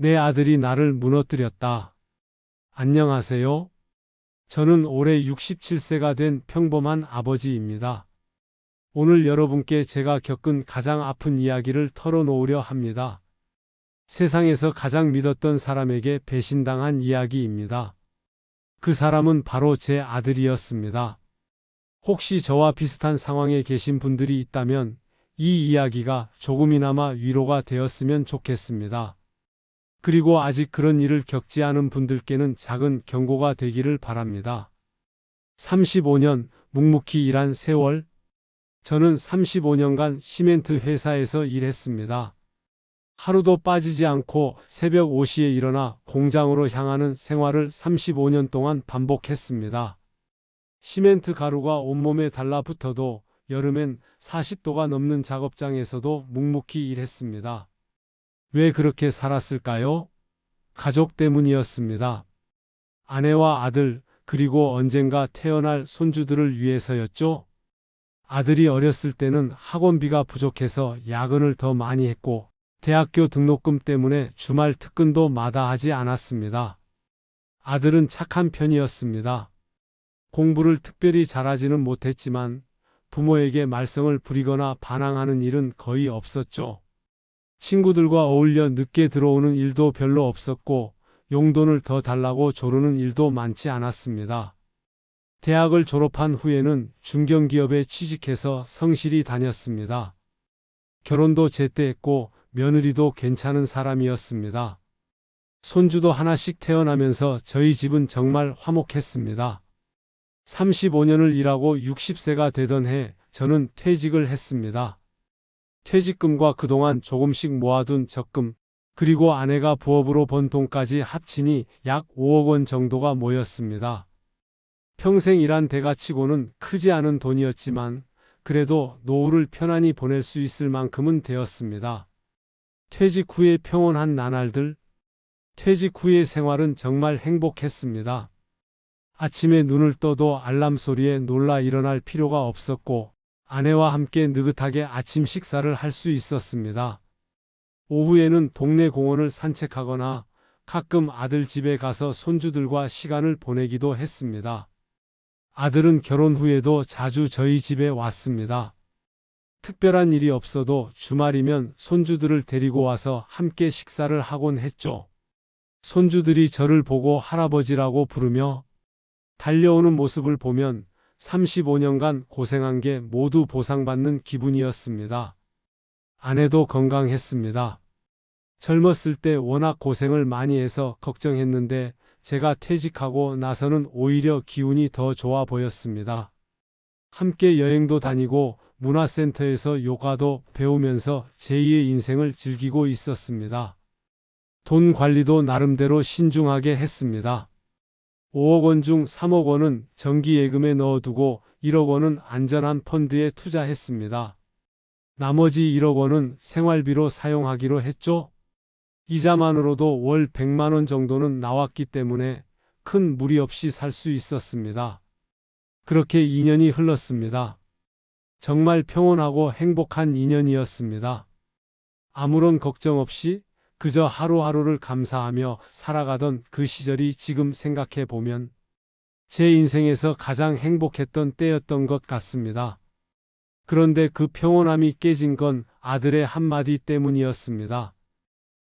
내 아들이 나를 무너뜨렸다. 안녕하세요. 저는 올해 67세가 된 평범한 아버지입니다. 오늘 여러분께 제가 겪은 가장 아픈 이야기를 털어놓으려 합니다. 세상에서 가장 믿었던 사람에게 배신당한 이야기입니다. 그 사람은 바로 제 아들이었습니다. 혹시 저와 비슷한 상황에 계신 분들이 있다면 이 이야기가 조금이나마 위로가 되었으면 좋겠습니다. 그리고 아직 그런 일을 겪지 않은 분들께는 작은 경고가 되기를 바랍니다. 35년 묵묵히 일한 세월. 저는 35년간 시멘트 회사에서 일했습니다. 하루도 빠지지 않고 새벽 5시에 일어나 공장으로 향하는 생활을 35년 동안 반복했습니다. 시멘트 가루가 온몸에 달라붙어도 여름엔 40도가 넘는 작업장에서도 묵묵히 일했습니다. 왜 그렇게 살았을까요? 가족 때문이었습니다. 아내와 아들, 그리고 언젠가 태어날 손주들을 위해서였죠. 아들이 어렸을 때는 학원비가 부족해서 야근을 더 많이 했고 대학교 등록금 때문에 주말 특근도 마다하지 않았습니다. 아들은 착한 편이었습니다. 공부를 특별히 잘하지는 못했지만 부모에게 말썽을 부리거나 반항하는 일은 거의 없었죠. 친구들과 어울려 늦게 들어오는 일도 별로 없었고 용돈을 더 달라고 조르는 일도 많지 않았습니다. 대학을 졸업한 후에는 중견기업에 취직해서 성실히 다녔습니다. 결혼도 제때 했고 며느리도 괜찮은 사람이었습니다. 손주도 하나씩 태어나면서 저희 집은 정말 화목했습니다. 35년을 일하고 60세가 되던 해 저는 퇴직을 했습니다. 퇴직금과 그동안 조금씩 모아둔 적금, 그리고 아내가 부업으로 번 돈까지 합치니 약 5억 원 정도가 모였습니다. 평생 일한 대가치고는 크지 않은 돈이었지만 그래도 노후를 편안히 보낼 수 있을 만큼은 되었습니다. 퇴직 후의 평온한 나날들, 퇴직 후의 생활은 정말 행복했습니다. 아침에 눈을 떠도 알람 소리에 놀라 일어날 필요가 없었고 아내와 함께 느긋하게 아침 식사를 할 수 있었습니다. 오후에는 동네 공원을 산책하거나 가끔 아들 집에 가서 손주들과 시간을 보내기도 했습니다. 아들은 결혼 후에도 자주 저희 집에 왔습니다. 특별한 일이 없어도 주말이면 손주들을 데리고 와서 함께 식사를 하곤 했죠. 손주들이 저를 보고 할아버지라고 부르며 달려오는 모습을 보면 35년간 고생한 게 모두 보상받는 기분이었습니다. 아내도 건강했습니다. 젊었을 때 워낙 고생을 많이 해서 걱정했는데 제가 퇴직하고 나서는 오히려 기운이 더 좋아 보였습니다. 함께 여행도 다니고 문화센터에서 요가도 배우면서 제2의 인생을 즐기고 있었습니다. 돈 관리도 나름대로 신중하게 했습니다. 5억 원 중 3억 원은 정기예금에 넣어두고 1억 원은 안전한 펀드에 투자했습니다. 나머지 1억 원은 생활비로 사용하기로 했죠. 이자만으로도 월 100만 원 정도는 나왔기 때문에 큰 무리 없이 살 수 있었습니다. 그렇게 2년이 흘렀습니다. 정말 평온하고 행복한 2년이었습니다. 아무런 걱정 없이 그저 하루하루를 감사하며 살아가던 그 시절이 지금 생각해 보면 제 인생에서 가장 행복했던 때였던 것 같습니다. 그런데 그 평온함이 깨진 건 아들의 한마디 때문이었습니다.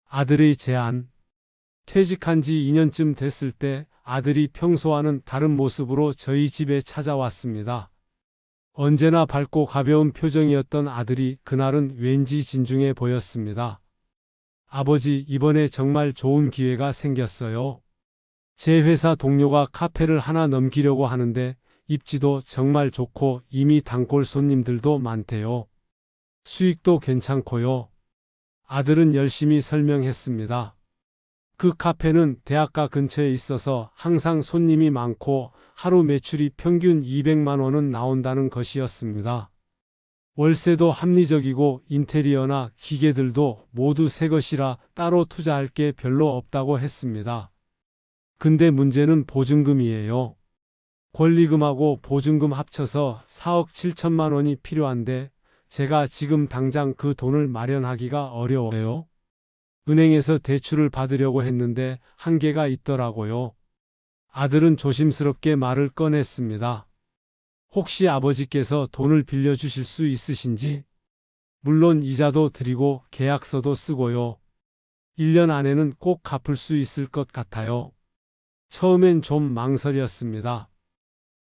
아들의 제안. 퇴직한 지 2년쯤 됐을 때 아들이 평소와는 다른 모습으로 저희 집에 찾아왔습니다. 언제나 밝고 가벼운 표정이었던 아들이 그날은 왠지 진중해 보였습니다. 아버지, 이번에 정말 좋은 기회가 생겼어요. 제 회사 동료가 카페를 하나 넘기려고 하는데 입지도 정말 좋고 이미 단골 손님들도 많대요. 수익도 괜찮고요. 아들은 열심히 설명했습니다. 그 카페는 대학가 근처에 있어서 항상 손님이 많고 하루 매출이 평균 200만 원은 나온다는 것이었습니다. 월세도 합리적이고 인테리어나 기계들도 모두 새 것이라 따로 투자할 게 별로 없다고 했습니다. 근데 문제는 보증금이에요. 권리금하고 보증금 합쳐서 4억 7천만 원이 필요한데 제가 지금 당장 그 돈을 마련하기가 어려워요. 은행에서 대출을 받으려고 했는데 한계가 있더라고요. 아들은 조심스럽게 말을 꺼냈습니다. 혹시 아버지께서 돈을 빌려주실 수 있으신지? 물론 이자도 드리고 계약서도 쓰고요. 1년 안에는 꼭 갚을 수 있을 것 같아요. 처음엔 좀 망설였습니다.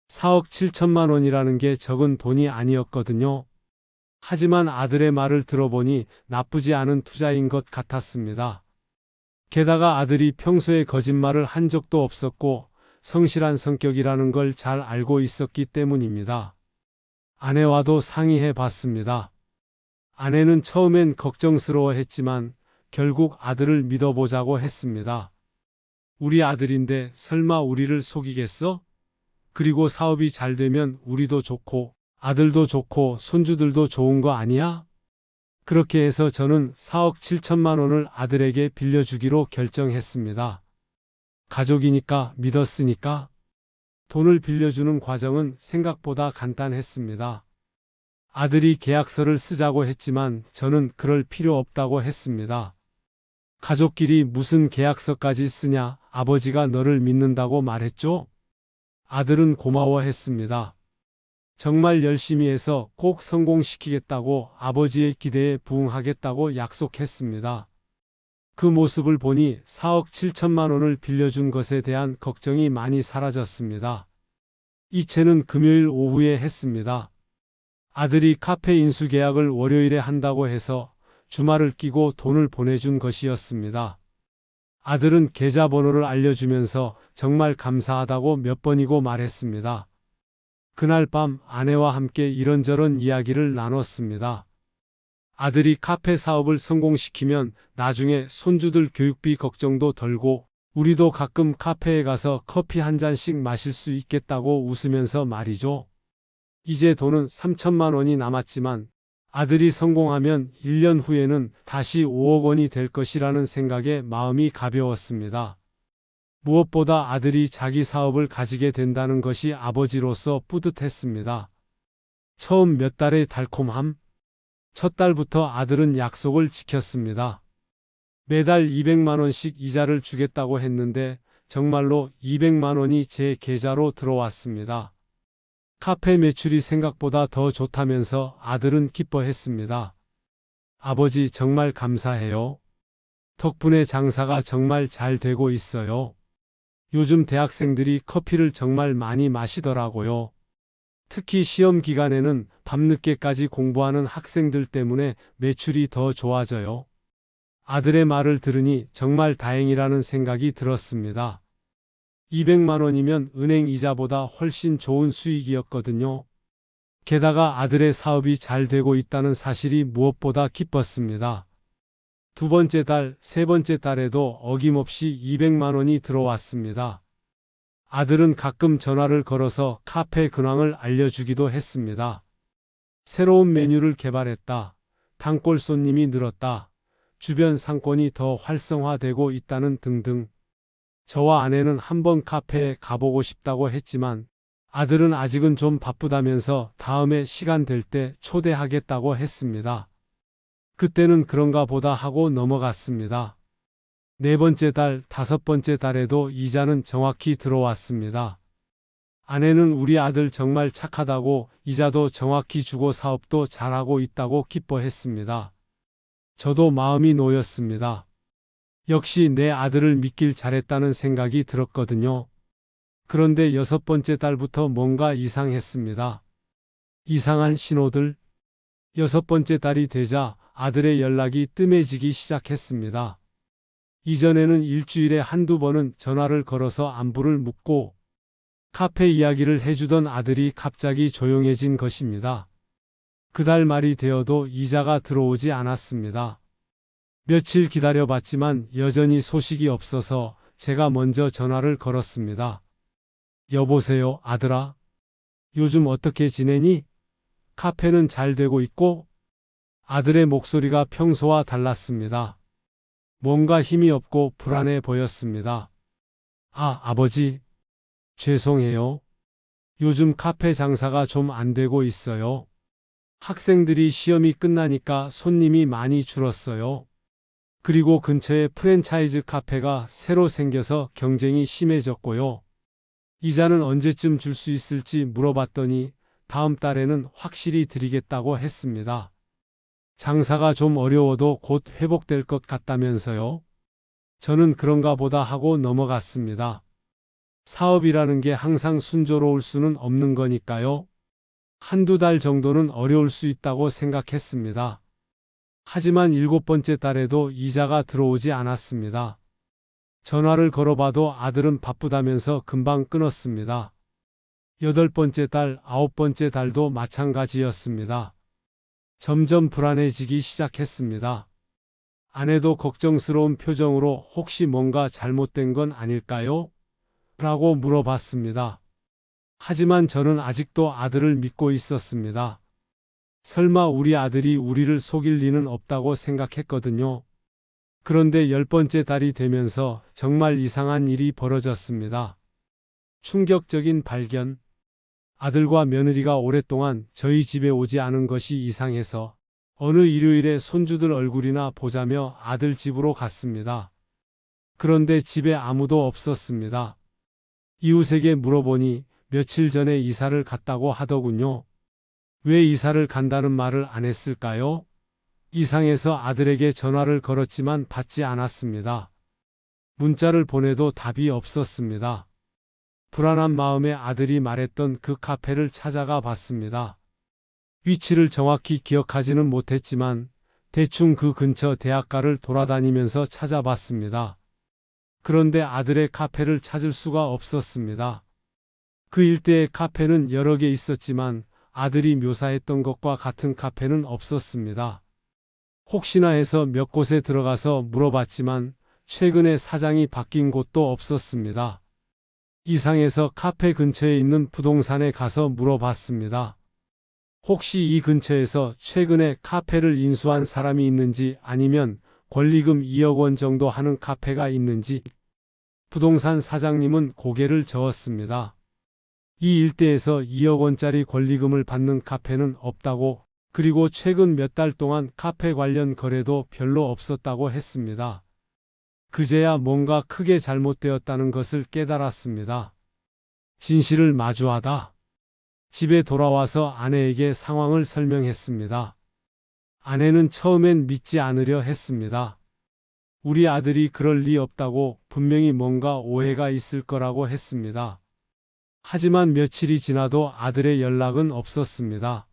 4억 7천만 원이라는 게 적은 돈이 아니었거든요. 하지만 아들의 말을 들어보니 나쁘지 않은 투자인 것 같았습니다. 게다가 아들이 평소에 거짓말을 한 적도 없었고 성실한 성격이라는 걸 잘 알고 있었기 때문입니다. 아내와도 상의해 봤습니다. 아내는 처음엔 걱정스러워했지만 결국 아들을 믿어보자고 했습니다. 우리 아들인데 설마 우리를 속이겠어? 그리고 사업이 잘 되면 우리도 좋고 아들도 좋고 손주들도 좋은 거 아니야? 그렇게 해서 저는 4억 7천만 원을 아들에게 빌려주기로 결정했습니다. 가족이니까 믿었으니까. 돈을 빌려주는 과정은 생각보다 간단했습니다. 아들이 계약서를 쓰자고 했지만 저는 그럴 필요 없다고 했습니다. 가족끼리 무슨 계약서까지 쓰냐, 아버지가 너를 믿는다고 말했죠? 아들은 고마워했습니다. 정말 열심히 해서 꼭 성공시키겠다고 아버지의 기대에 부응하겠다고 약속했습니다. 그 모습을 보니 4억 7천만 원을 빌려준 것에 대한 걱정이 많이 사라졌습니다. 이체는 금요일 오후에 했습니다. 아들이 카페 인수 계약을 월요일에 한다고 해서 주말을 끼고 돈을 보내준 것이었습니다. 아들은 계좌번호를 알려주면서 정말 감사하다고 몇 번이고 말했습니다. 그날 밤 아내와 함께 이런저런 이야기를 나눴습니다. 아들이 카페 사업을 성공시키면 나중에 손주들 교육비 걱정도 덜고 우리도 가끔 카페에 가서 커피 한 잔씩 마실 수 있겠다고 웃으면서 말이죠. 이제 돈은 3천만 원이 남았지만 아들이 성공하면 1년 후에는 다시 5억 원이 될 것이라는 생각에 마음이 가벼웠습니다. 무엇보다 아들이 자기 사업을 가지게 된다는 것이 아버지로서 뿌듯했습니다. 처음 몇 달의 달콤함? 첫 달부터 아들은 약속을 지켰습니다. 매달 200만 원씩 이자를 주겠다고 했는데 정말로 200만 원이 제 계좌로 들어왔습니다. 카페 매출이 생각보다 더 좋다면서 아들은 기뻐했습니다. 아버지 정말 감사해요. 덕분에 장사가 정말 잘 되고 있어요. 요즘 대학생들이 커피를 정말 많이 마시더라고요. 특히 시험 기간에는 밤늦게까지 공부하는 학생들 때문에 매출이 더 좋아져요. 아들의 말을 들으니 정말 다행이라는 생각이 들었습니다. 200만 원이면 은행 이자보다 훨씬 좋은 수익이었거든요. 게다가 아들의 사업이 잘 되고 있다는 사실이 무엇보다 기뻤습니다. 두 번째 달, 세 번째 달에도 어김없이 200만 원이 들어왔습니다. 아들은 가끔 전화를 걸어서 카페 근황을 알려주기도 했습니다. 새로운 메뉴를 개발했다. 단골 손님이 늘었다. 주변 상권이 더 활성화되고 있다는 등등. 저와 아내는 한번 카페에 가보고 싶다고 했지만 아들은 아직은 좀 바쁘다면서 다음에 시간 될 때 초대하겠다고 했습니다. 그때는 그런가 보다 하고 넘어갔습니다. 네 번째 달, 다섯 번째 달에도 이자는 정확히 들어왔습니다. 아내는 우리 아들 정말 착하다고 이자도 정확히 주고 사업도 잘하고 있다고 기뻐했습니다. 저도 마음이 놓였습니다. 역시 내 아들을 믿길 잘했다는 생각이 들었거든요. 그런데 여섯 번째 달부터 뭔가 이상했습니다. 이상한 신호들. 여섯 번째 달이 되자 아들의 연락이 뜸해지기 시작했습니다. 이전에는 일주일에 한두 번은 전화를 걸어서 안부를 묻고 카페 이야기를 해주던 아들이 갑자기 조용해진 것입니다. 그달 말이 되어도 이자가 들어오지 않았습니다. 며칠 기다려봤지만 여전히 소식이 없어서 제가 먼저 전화를 걸었습니다. 여보세요, 아들아. 요즘 어떻게 지내니? 카페는 잘 되고 있고? 아들의 목소리가 평소와 달랐습니다. 뭔가 힘이 없고 불안해 보였습니다. 아, 아버지. 죄송해요. 요즘 카페 장사가 좀 안 되고 있어요. 학생들이 시험이 끝나니까 손님이 많이 줄었어요. 그리고 근처에 프랜차이즈 카페가 새로 생겨서 경쟁이 심해졌고요. 이자는 언제쯤 줄 수 있을지 물어봤더니 다음 달에는 확실히 드리겠다고 했습니다. 장사가 좀 어려워도 곧 회복될 것 같다면서요. 저는 그런가 보다 하고 넘어갔습니다. 사업이라는 게 항상 순조로울 수는 없는 거니까요. 한두 달 정도는 어려울 수 있다고 생각했습니다. 하지만 7번째 달에도 이자가 들어오지 않았습니다. 전화를 걸어봐도 아들은 바쁘다면서 금방 끊었습니다. 8번째 달, 9번째 달도 마찬가지였습니다. 점점 불안해지기 시작했습니다. 아내도 걱정스러운 표정으로 혹시 뭔가 잘못된 건 아닐까요? 라고 물어봤습니다. 하지만 저는 아직도 아들을 믿고 있었습니다. 설마 우리 아들이 우리를 속일 리는 없다고 생각했거든요. 그런데 10번째 달이 되면서 정말 이상한 일이 벌어졌습니다. 충격적인 발견. 아들과 며느리가 오랫동안 저희 집에 오지 않은 것이 이상해서 어느 일요일에 손주들 얼굴이나 보자며 아들 집으로 갔습니다. 그런데 집에 아무도 없었습니다. 이웃에게 물어보니 며칠 전에 이사를 갔다고 하더군요. 왜 이사를 간다는 말을 안 했을까요? 이상해서 아들에게 전화를 걸었지만 받지 않았습니다. 문자를 보내도 답이 없었습니다. 불안한 마음에 아들이 말했던 그 카페를 찾아가 봤습니다. 위치를 정확히 기억하지는 못했지만 대충 그 근처 대학가를 돌아다니면서 찾아봤습니다. 그런데 아들의 카페를 찾을 수가 없었습니다. 그 일대의 카페는 여러 개 있었지만 아들이 묘사했던 것과 같은 카페는 없었습니다. 혹시나 해서 몇 곳에 들어가서 물어봤지만 최근에 사장이 바뀐 곳도 없었습니다. 이상해서 카페 근처에 있는 부동산에 가서 물어봤습니다. 혹시 이 근처에서 최근에 카페를 인수한 사람이 있는지 아니면 권리금 2억 원 정도 하는 카페가 있는지. 부동산 사장님은 고개를 저었습니다. 이 일대에서 2억 원짜리 권리금을 받는 카페는 없다고, 그리고 최근 몇 달 동안 카페 관련 거래도 별로 없었다고 했습니다. 그제야 뭔가 크게 잘못되었다는 것을 깨달았습니다. 진실을 마주하다. 집에 돌아와서 아내에게 상황을 설명했습니다. 아내는 처음엔 믿지 않으려 했습니다. 우리 아들이 그럴 리 없다고, 분명히 뭔가 오해가 있을 거라고 했습니다. 하지만 며칠이 지나도 아들의 연락은 없었습니다.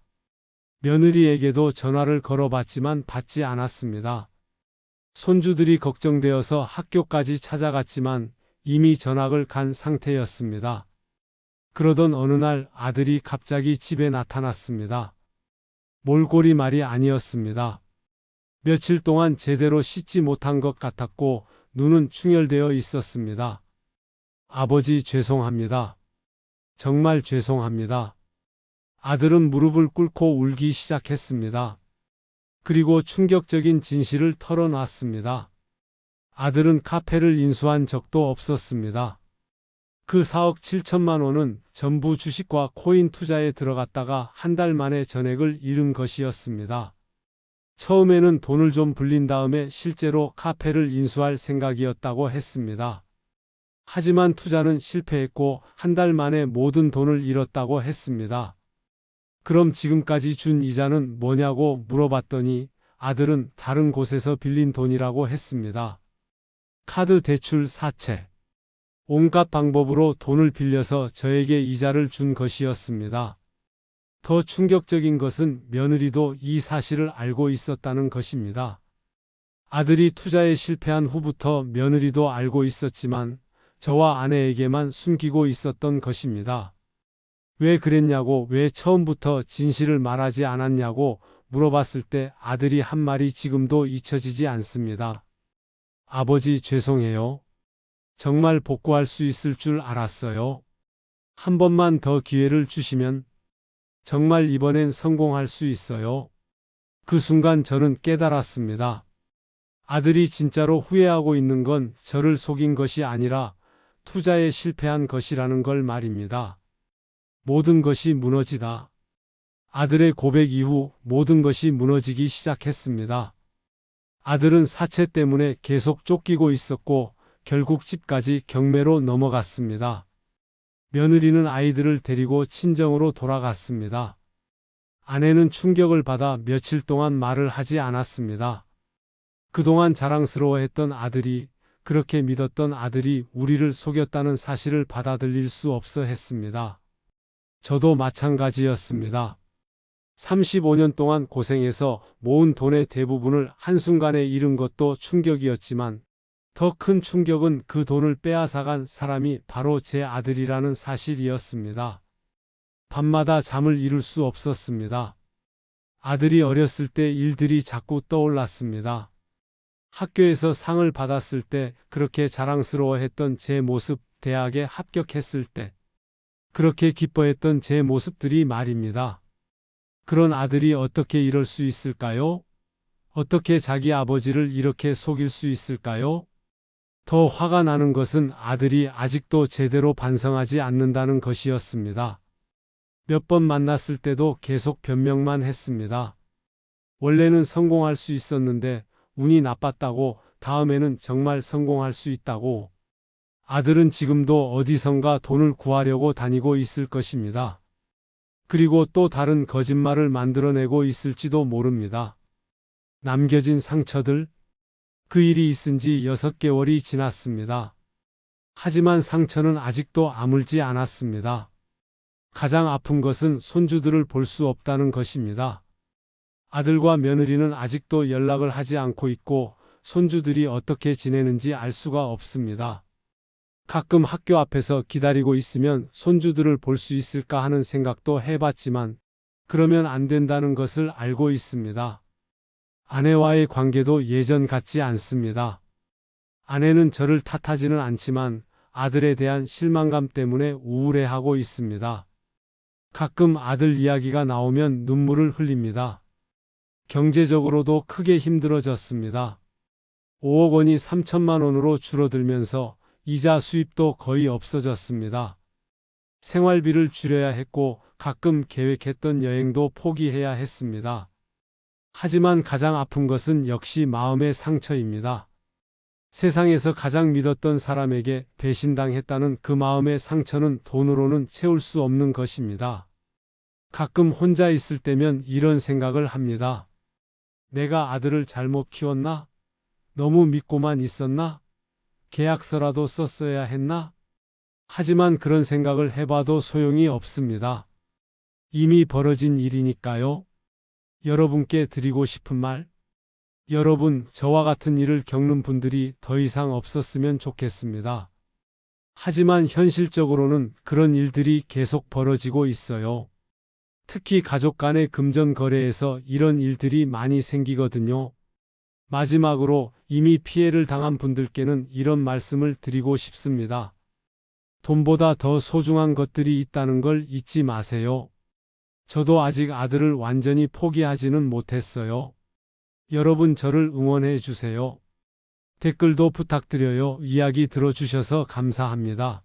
며느리에게도 전화를 걸어봤지만 받지 않았습니다. 손주들이 걱정되어서 학교까지 찾아갔지만 이미 전학을 간 상태였습니다. 그러던 어느 날 아들이 갑자기 집에 나타났습니다. 몰골이 말이 아니었습니다. 며칠 동안 제대로 씻지 못한 것 같았고 눈은 충혈되어 있었습니다. 아버지 죄송합니다. 정말 죄송합니다. 아들은 무릎을 꿇고 울기 시작했습니다. 그리고 충격적인 진실을 털어놨습니다. 아들은 카페를 인수한 적도 없었습니다. 그 4억 7천만 원은 전부 주식과 코인 투자에 들어갔다가 한 달 만에 전액을 잃은 것이었습니다. 처음에는 돈을 좀 불린 다음에 실제로 카페를 인수할 생각이었다고 했습니다. 하지만 투자는 실패했고 한 달 만에 모든 돈을 잃었다고 했습니다. 그럼 지금까지 준 이자는 뭐냐고 물어봤더니 아들은 다른 곳에서 빌린 돈이라고 했습니다. 카드 대출 사채. 온갖 방법으로 돈을 빌려서 저에게 이자를 준 것이었습니다. 더 충격적인 것은 며느리도 이 사실을 알고 있었다는 것입니다. 아들이 투자에 실패한 후부터 며느리도 알고 있었지만 저와 아내에게만 숨기고 있었던 것입니다. 왜 그랬냐고, 왜 처음부터 진실을 말하지 않았냐고 물어봤을 때 아들이 한 말이 지금도 잊혀지지 않습니다. 아버지 죄송해요. 정말 복구할 수 있을 줄 알았어요. 한 번만 더 기회를 주시면 정말 이번엔 성공할 수 있어요. 그 순간 저는 깨달았습니다. 아들이 진짜로 후회하고 있는 건 저를 속인 것이 아니라 투자에 실패한 것이라는 걸 말입니다. 모든 것이 무너지다. 아들의 고백 이후 모든 것이 무너지기 시작했습니다. 아들은 사채 때문에 계속 쫓기고 있었고 결국 집까지 경매로 넘어갔습니다. 며느리는 아이들을 데리고 친정으로 돌아갔습니다. 아내는 충격을 받아 며칠 동안 말을 하지 않았습니다. 그동안 자랑스러워했던 아들이, 그렇게 믿었던 아들이 우리를 속였다는 사실을 받아들일 수 없어 했습니다. 저도 마찬가지였습니다. 35년 동안 고생해서 모은 돈의 대부분을 한순간에 잃은 것도 충격이었지만 더 큰 충격은 그 돈을 빼앗아간 사람이 바로 제 아들이라는 사실이었습니다. 밤마다 잠을 이룰 수 없었습니다. 아들이 어렸을 때 일들이 자꾸 떠올랐습니다. 학교에서 상을 받았을 때 그렇게 자랑스러워했던 제 모습, 대학에 합격했을 때 그렇게 기뻐했던 제 모습들이 말입니다. 그런 아들이 어떻게 이럴 수 있을까요? 어떻게 자기 아버지를 이렇게 속일 수 있을까요? 더 화가 나는 것은 아들이 아직도 제대로 반성하지 않는다는 것이었습니다. 몇 번 만났을 때도 계속 변명만 했습니다. 원래는 성공할 수 있었는데 운이 나빴다고, 다음에는 정말 성공할 수 있다고. 아들은 지금도 어디선가 돈을 구하려고 다니고 있을 것입니다. 그리고 또 다른 거짓말을 만들어내고 있을지도 모릅니다. 남겨진 상처들, 그 일이 있은 지 6개월이 지났습니다. 하지만 상처는 아직도 아물지 않았습니다. 가장 아픈 것은 손주들을 볼 수 없다는 것입니다. 아들과 며느리는 아직도 연락을 하지 않고 있고 손주들이 어떻게 지내는지 알 수가 없습니다. 가끔 학교 앞에서 기다리고 있으면 손주들을 볼 수 있을까 하는 생각도 해봤지만 그러면 안 된다는 것을 알고 있습니다. 아내와의 관계도 예전 같지 않습니다. 아내는 저를 탓하지는 않지만 아들에 대한 실망감 때문에 우울해하고 있습니다. 가끔 아들 이야기가 나오면 눈물을 흘립니다. 경제적으로도 크게 힘들어졌습니다. 5억 원이 3천만 원으로 줄어들면서 이자 수입도 거의 없어졌습니다. 생활비를 줄여야 했고 가끔 계획했던 여행도 포기해야 했습니다. 하지만 가장 아픈 것은 역시 마음의 상처입니다. 세상에서 가장 믿었던 사람에게 배신당했다는 그 마음의 상처는 돈으로는 채울 수 없는 것입니다. 가끔 혼자 있을 때면 이런 생각을 합니다. 내가 아들을 잘못 키웠나? 너무 믿고만 있었나? 계약서라도 썼어야 했나? 하지만 그런 생각을 해봐도 소용이 없습니다. 이미 벌어진 일이니까요. 여러분께 드리고 싶은 말, 여러분, 저와 같은 일을 겪는 분들이 더 이상 없었으면 좋겠습니다. 하지만 현실적으로는 그런 일들이 계속 벌어지고 있어요. 특히 가족 간의 금전 거래에서 이런 일들이 많이 생기거든요. 마지막으로 이미 피해를 당한 분들께는 이런 말씀을 드리고 싶습니다. 돈보다 더 소중한 것들이 있다는 걸 잊지 마세요. 저도 아직 아들을 완전히 포기하지는 못했어요. 여러분 저를 응원해 주세요. 댓글도 부탁드려요. 이야기 들어주셔서 감사합니다.